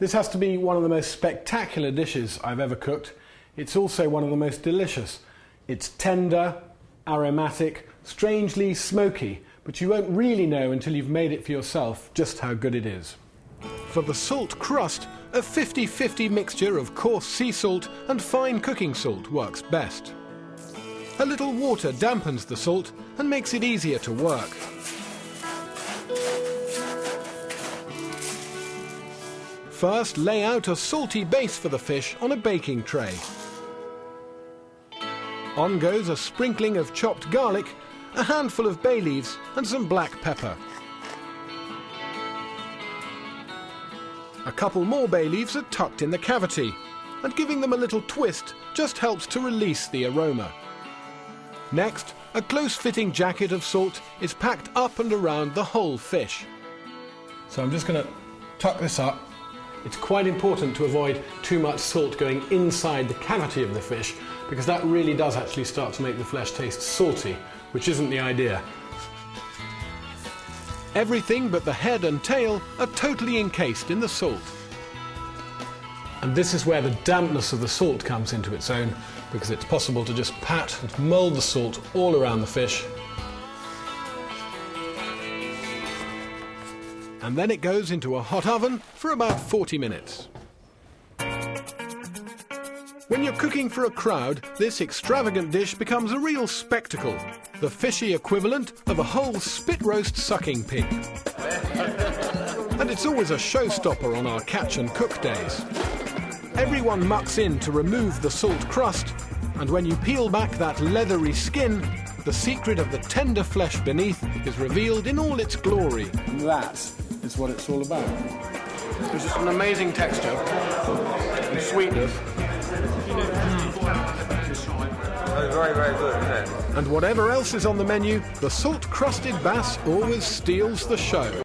This has to be one of the most spectacular dishes I've ever cooked. It's also one of the most delicious. It's tender, aromatic, strangely smoky, but you won't really know until you've made it for yourself just how good it is. For the salt crust, a 50-50 mixture of coarse sea salt and fine cooking salt works best. A little water dampens the salt and makes it easier to work. First, lay out a salty base for the fish on a baking tray. On goes a sprinkling of chopped garlic, a handful of bay leaves and some black pepper. A couple more bay leaves are tucked in the cavity, and giving them a little twist just helps to release the aroma. Next, a close-fitting jacket of salt is packed up and around the whole fish. So I'm just going to tuck this up. It's quite important to avoid too much salt going inside the cavity of the fish, because that really does actually start to make the flesh taste salty, which isn't the idea. Everything but the head and tail are totally encased in the salt. And this is where the dampness of the salt comes into its own, because it's possible to just pat and mould the salt all around the fish. And then it goes into a hot oven for about 40 minutes. When you're cooking for a crowd, this extravagant dish becomes a real spectacle, the fishy equivalent of a whole spit roast sucking pig. And it's always a showstopper on our catch and cook days. Everyone mucks in to remove the salt crust, and when you peel back that leathery skin, the secret of the tender flesh beneath is revealed in all its glory. And that is what it's all about. It's just an amazing texture and sweetness. Very, very good, isn't it? And whatever else is on the menu, the salt-crusted bass always steals the show.